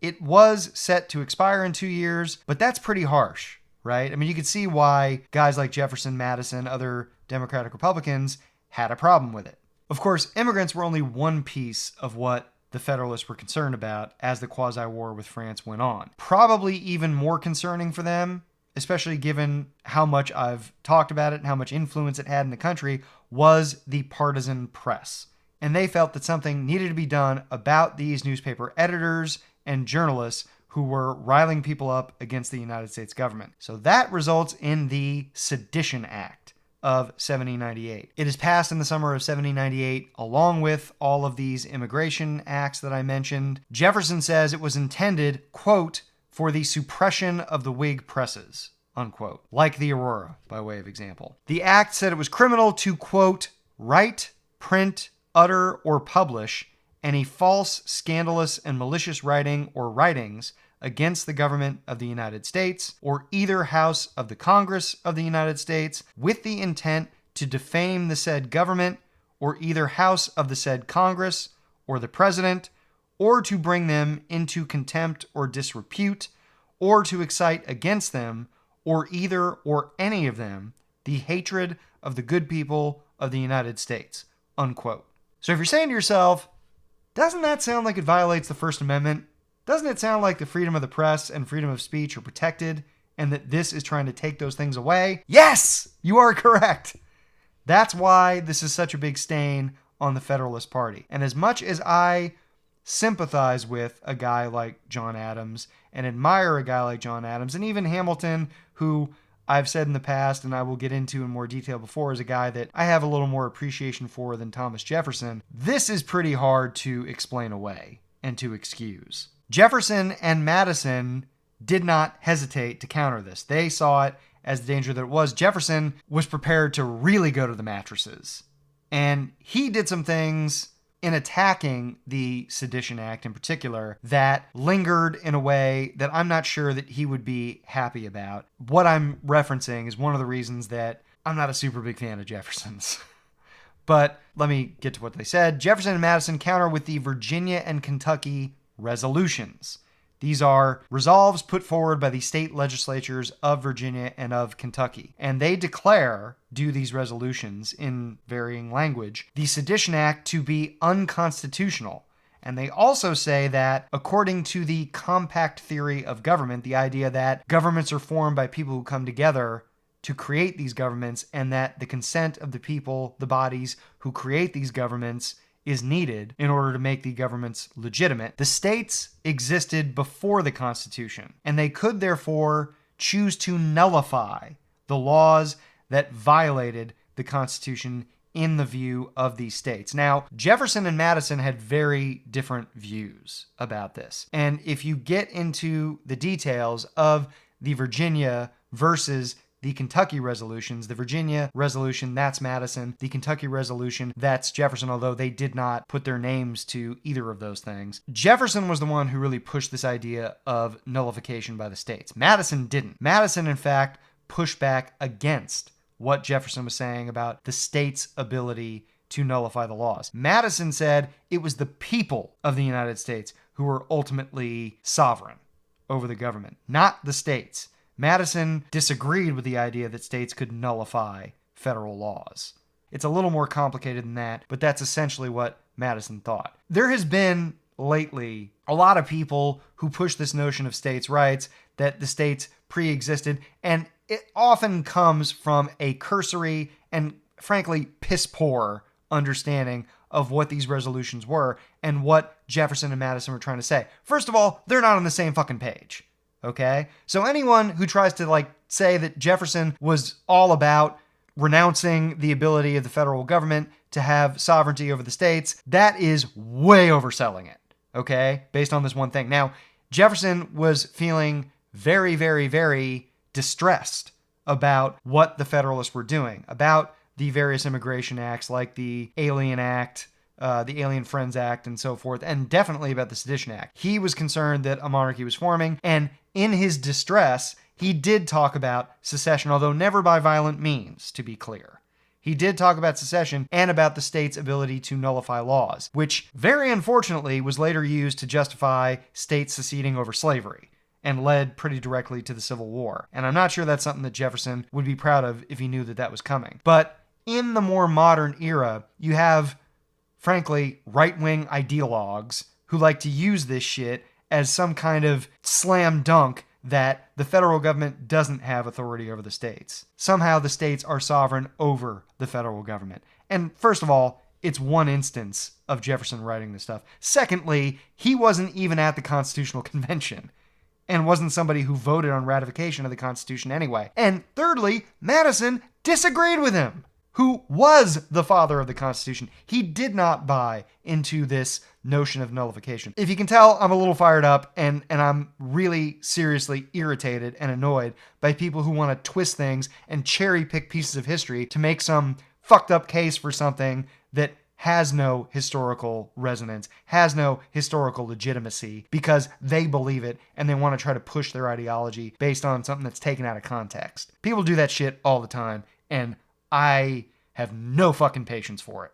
It was set to expire in 2 years, but that's pretty harsh, right? I mean, you could see why guys like Jefferson, Madison, other Democratic Republicans had a problem with it. Of course, immigrants were only one piece of what the Federalists were concerned about as the Quasi-War with France went on. Probably even more concerning for them, especially given how much I've talked about it and how much influence it had in the country, was the partisan press. And they felt that something needed to be done about these newspaper editors and journalists who were riling people up against the United States government. So that results in the Sedition Act of 1798. It is passed in the summer of 1798 along with all of these immigration acts that I mentioned. Jefferson says it was intended, quote, for the suppression of the Whig presses, unquote, like the Aurora, by way of example. The act said it was criminal to, quote, write, print, utter, or publish any false, scandalous, and malicious writing or writings against the government of the United States or either house of the Congress of the United States with the intent to defame the said government or either house of the said Congress or the president, or to bring them into contempt or disrepute, or to excite against them, or either or any of them, the hatred of the good people of the United States, unquote. So if you're saying to yourself, doesn't that sound like it violates the First Amendment? Doesn't it sound like the freedom of the press and freedom of speech are protected, and that this is trying to take those things away? Yes, you are correct. That's why this is such a big stain on the Federalist Party. And as much as I sympathize with a guy like John Adams and admire a guy like John Adams and even Hamilton, who I've said in the past, and I will get into in more detail before, is a guy that I have a little more appreciation for than Thomas Jefferson. This is pretty hard to explain away and to excuse. Jefferson and Madison did not hesitate to counter this. They saw it as the danger that it was. Jefferson was prepared to really go to the mattresses. And he did some things in attacking the Sedition Act in particular that lingered in a way that I'm not sure that he would be happy about. What I'm referencing is one of the reasons that I'm not a super big fan of Jefferson's. But let me get to what they said. Jefferson and Madison counter with the Virginia and Kentucky resolutions. These are resolves put forward by the state legislatures of Virginia and of Kentucky. And they declare, do these resolutions in varying language, the Sedition Act to be unconstitutional. And they also say that, according to the compact theory of government, the idea that governments are formed by people who come together to create these governments, and that the consent of the people, the bodies who create these governments, is needed in order to make the governments legitimate. The states existed before the Constitution, and they could therefore choose to nullify the laws that violated the Constitution in the view of these states. Now, Jefferson and Madison had very different views about this. And if you get into the details of the Virginia versus the Kentucky resolutions, the Virginia resolution, that's Madison. The Kentucky resolution, that's Jefferson, although they did not put their names to either of those things. Jefferson was the one who really pushed this idea of nullification by the states. Madison didn't. Madison, in fact, pushed back against what Jefferson was saying about the states' ability to nullify the laws. Madison said it was the people of the United States who were ultimately sovereign over the government, not the states. Madison disagreed with the idea that states could nullify federal laws. It's a little more complicated than that, but that's essentially what Madison thought. There has been lately a lot of people who push this notion of states' rights, that the states pre-existed, and it often comes from a cursory and frankly piss-poor understanding of what these resolutions were and what Jefferson and Madison were trying to say. First of all, they're not on the same fucking page. Okay? So anyone who tries to say that Jefferson was all about renouncing the ability of the federal government to have sovereignty over the states, that is way overselling it. Okay? Based on this one thing. Now, Jefferson was feeling very, very, very distressed about what the Federalists were doing, about the various immigration acts like the Alien Act, the Alien Friends Act, and so forth, and definitely about the Sedition Act. He was concerned that a monarchy was forming, and in his distress, he did talk about secession, although never by violent means, to be clear. He did talk about secession and about the state's ability to nullify laws, which very unfortunately was later used to justify states seceding over slavery, and led pretty directly to the Civil War. And I'm not sure that's something that Jefferson would be proud of if he knew that that was coming. But in the more modern era, you have, frankly, right-wing ideologues who like to use this shit as some kind of slam dunk that the federal government doesn't have authority over the states. Somehow the states are sovereign over the federal government. And first of all, it's one instance of Jefferson writing this stuff. Secondly, he wasn't even at the Constitutional Convention and wasn't somebody who voted on ratification of the Constitution anyway. And thirdly, Madison disagreed with him, who was the father of the Constitution. He did not buy into this notion of nullification. If you can tell, I'm a little fired up, and I'm really seriously irritated and annoyed by people who want to twist things and cherry pick pieces of history to make some fucked up case for something that has no historical resonance, has no historical legitimacy, because they believe it and they want to try to push their ideology based on something that's taken out of context. People do that shit all the time, and I have no fucking patience for it.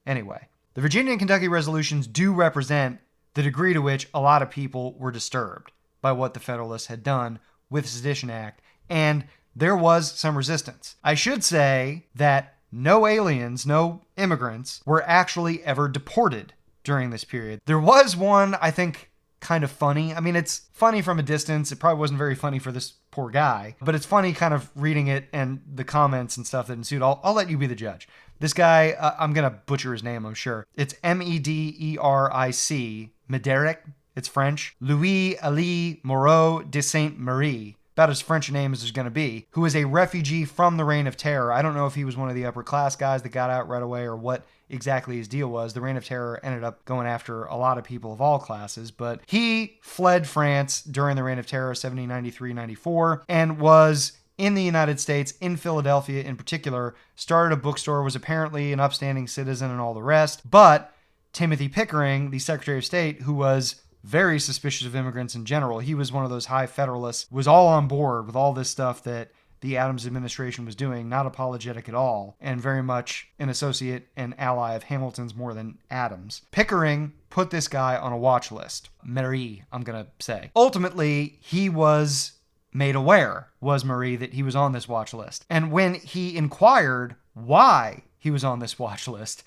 Anyway, the Virginia and Kentucky resolutions do represent the degree to which a lot of people were disturbed by what the Federalists had done with the Sedition Act, and there was some resistance. I should say that no aliens, no immigrants, were actually ever deported during this period. There was one, I think, kind of funny. I mean, it's funny from a distance. It probably wasn't very funny for this poor guy, but it's funny kind of reading it and the comments and stuff that ensued. I'll let you be the judge. This guy, I'm going to butcher his name, I'm sure. It's Mederic, Mederic, it's French. Louis-Élie Moreau de Saint-Marie about as French a name as there's going to be, who is a refugee from the Reign of Terror. I don't know if he was one of the upper class guys that got out right away or what exactly his deal was. The Reign of Terror ended up going after a lot of people of all classes, but he fled France during the Reign of Terror, 1793-94, and was in the United States, in Philadelphia in particular, started a bookstore, was apparently an upstanding citizen and all the rest. But Timothy Pickering, the Secretary of State, who was very suspicious of immigrants in general, he was one of those high Federalists, was all on board with all this stuff that the Adams administration was doing, not apologetic at all, and very much an associate and ally of Hamilton's more than Adams. Pickering put this guy on a watch list. Marie, I'm going to say. Ultimately, he was made aware, was Marie, that he was on this watch list. And when he inquired why he was on this watch list,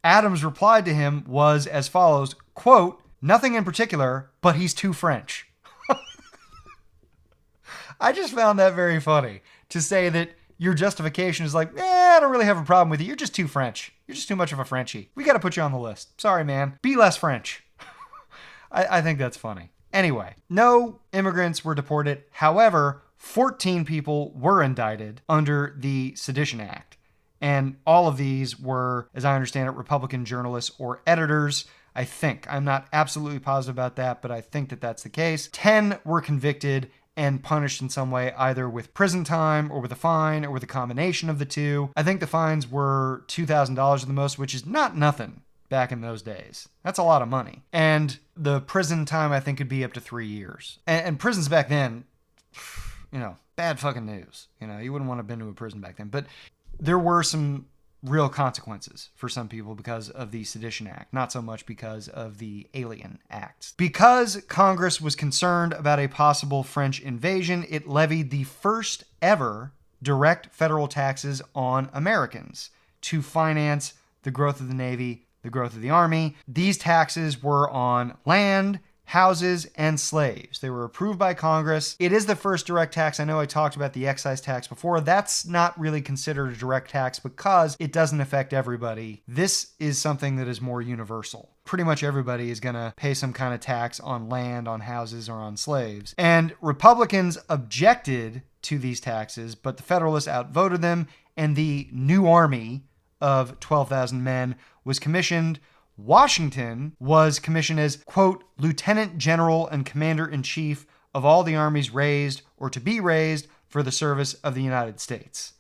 Adams' reply to him was as follows, quote, "Nothing in particular, but he's too French." I just found that very funny, to say that your justification is like, I don't really have a problem with you. You're just too French. You're just too much of a Frenchie. We got to put you on the list. Sorry, man. Be less French. I think that's funny. Anyway, no immigrants were deported. However, 14 people were indicted under the Sedition Act. And all of these were, as I understand it, Republican journalists or editors. I think. I'm not absolutely positive about that, but I think that that's the case. 10 were convicted and punished in some way, either with prison time or with a fine or with a combination of the two. I think the fines were $2,000 at the most, which is not nothing back in those days. That's a lot of money. And the prison time, I think, could be up to 3 years. And prisons back then, bad fucking news. You wouldn't want to have been to a prison back then. But there were some real consequences for some people because of the Sedition Act, not so much because of the Alien Acts. Because Congress was concerned about a possible French invasion, it levied the first ever direct federal taxes on Americans to finance the growth of the Navy, the growth of the Army. These taxes were on land, houses, and slaves. They were approved by Congress. It is the first direct tax. I know I talked about the excise tax before. That's not really considered a direct tax because it doesn't affect everybody. This is something that is more universal. Pretty much everybody is going to pay some kind of tax on land, on houses, or on slaves. And Republicans objected to these taxes, but the Federalists outvoted them, and the new army of 12,000 men was commissioned. Washington was commissioned as, quote, Lieutenant General and Commander-in-Chief of all the armies raised or to be raised for the service of the United States.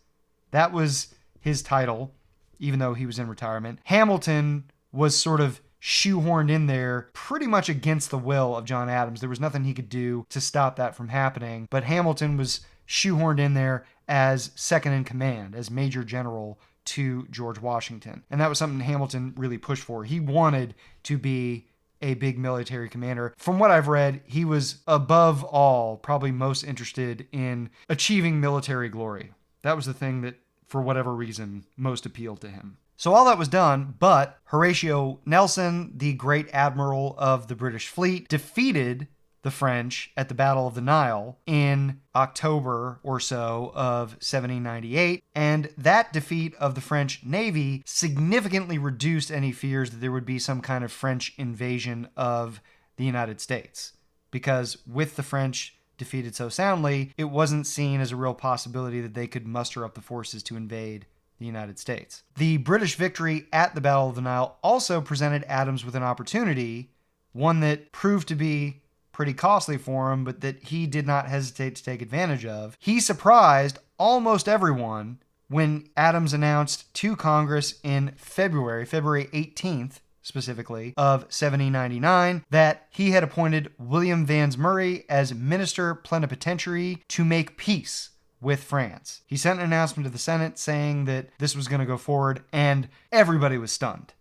That was his title, even though he was in retirement. Hamilton was sort of shoehorned in there pretty much against the will of John Adams. There was nothing he could do to stop that from happening, but Hamilton was shoehorned in there as second in command, as Major General to George Washington. And that was something Hamilton really pushed for. He wanted to be a big military commander. From what I've read, he was above all probably most interested in achieving military glory. That was the thing that, for whatever reason, most appealed to him. So all that was done, but Horatio Nelson, the great admiral of the British fleet, defeated the French at the Battle of the Nile in October or so of 1798, and that defeat of the French Navy significantly reduced any fears that there would be some kind of French invasion of the United States, because with the French defeated so soundly, it wasn't seen as a real possibility that they could muster up the forces to invade the United States. The British victory at the Battle of the Nile also presented Adams with an opportunity, one that proved to be pretty costly for him, but that he did not hesitate to take advantage of. He surprised almost everyone when Adams announced to Congress in February 18th, specifically, of 1799, that he had appointed William Vans Murray as Minister Plenipotentiary to make peace with France. He sent an announcement to the Senate saying that this was going to go forward, and everybody was stunned.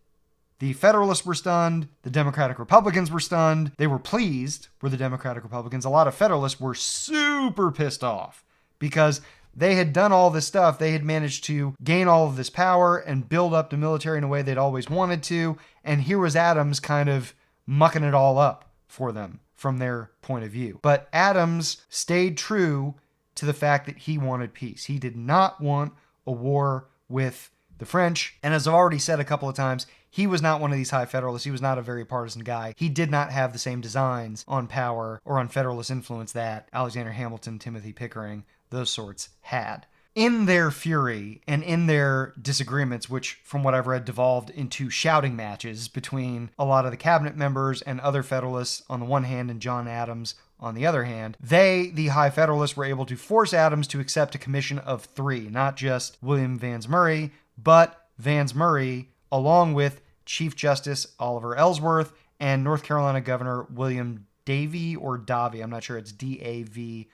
The Federalists were stunned. The Democratic Republicans were stunned. They were pleased, were the Democratic Republicans. A lot of Federalists were super pissed off because they had done all this stuff. They had managed to gain all of this power and build up the military in a way they'd always wanted to. And here was Adams kind of mucking it all up for them from their point of view. But Adams stayed true to the fact that he wanted peace. He did not want a war with the French. And as I've already said a couple of times, he was not one of these high Federalists. He was not a very partisan guy. He did not have the same designs on power or on Federalist influence that Alexander Hamilton, Timothy Pickering, those sorts had. In their fury and in their disagreements, which from what I've read devolved into shouting matches between a lot of the cabinet members and other Federalists on the one hand and John Adams on the other hand, they, the high Federalists, were able to force Adams to accept a commission of 3, not just William Vans Murray, but Vans Murray along with Chief Justice Oliver Ellsworth and North Carolina Governor William Davie or Davie, I'm not sure, it's Davie.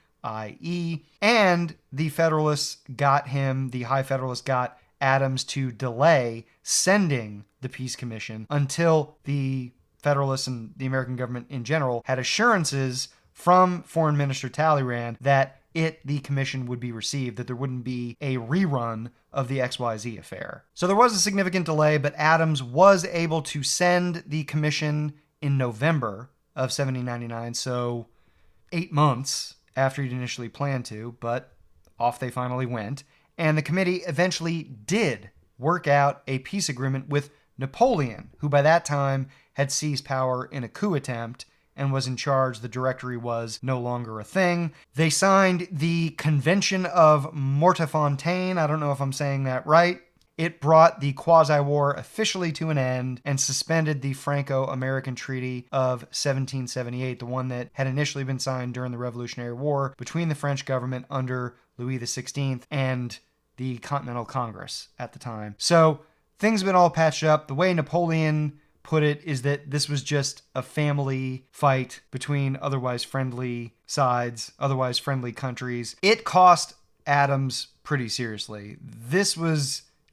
And the Federalists got him, the High Federalists got Adams to delay sending the Peace Commission until the Federalists and the American government in general had assurances from Foreign Minister Talleyrand that the commission would be received, that there wouldn't be a rerun of the XYZ affair. So there was a significant delay, but Adams was able to send the commission in November of 1799, so 8 months after he'd initially planned to, but off they finally went. And the committee eventually did work out a peace agreement with Napoleon, who by that time had seized power in a coup attempt and was in charge. The Directory was no longer a thing. They signed the Convention of Mortefontaine. I don't know if I'm saying that right. It brought the Quasi-War officially to an end and suspended the Franco-American Treaty of 1778, the one that had initially been signed during the Revolutionary War between the French government under Louis XVI and the Continental Congress at the time. So things have been all patched up. The way Napoleon put it is that this was just a family fight between otherwise friendly sides, otherwise friendly countries. It cost Adams pretty seriously.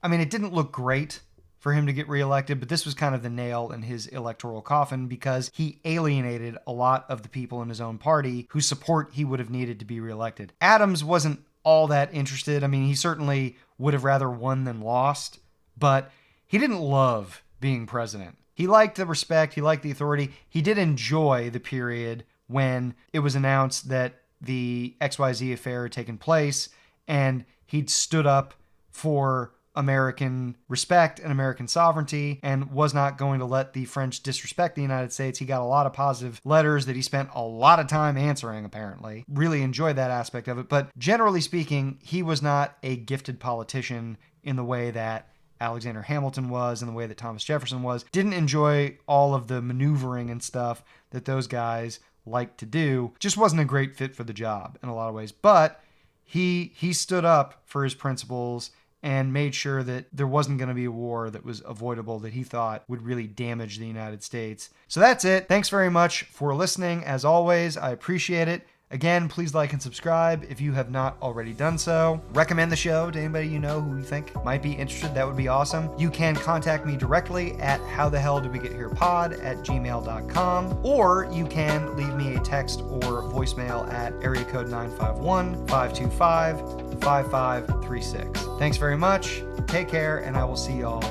It didn't look great for him to get reelected, but this was kind of the nail in his electoral coffin because he alienated a lot of the people in his own party whose support he would have needed to be reelected. Adams wasn't all that interested. He certainly would have rather won than lost, but he didn't love being president. He liked the respect, he liked the authority. He did enjoy the period when it was announced that the XYZ affair had taken place and he'd stood up for American respect and American sovereignty and was not going to let the French disrespect the United States. He got a lot of positive letters that he spent a lot of time answering, apparently. Really enjoyed that aspect of it. But generally speaking, he was not a gifted politician in the way that Alexander Hamilton was and the way that Thomas Jefferson was. Didn't enjoy all of the maneuvering and stuff that those guys like to do. Just wasn't a great fit for the job in a lot of ways. But he stood up for his principles and made sure that there wasn't going to be a war that was avoidable that he thought would really damage the United States. So that's it. Thanks very much for listening. As always, I appreciate it. Again, please like and subscribe if you have not already done so. Recommend the show to anybody you know who you think might be interested. That would be awesome. You can contact me directly at howthehelldiwegetherepod@gmail.com, or you can leave me a text or voicemail at area code 951-525-5536. Thanks very much. Take care, and I will see y'all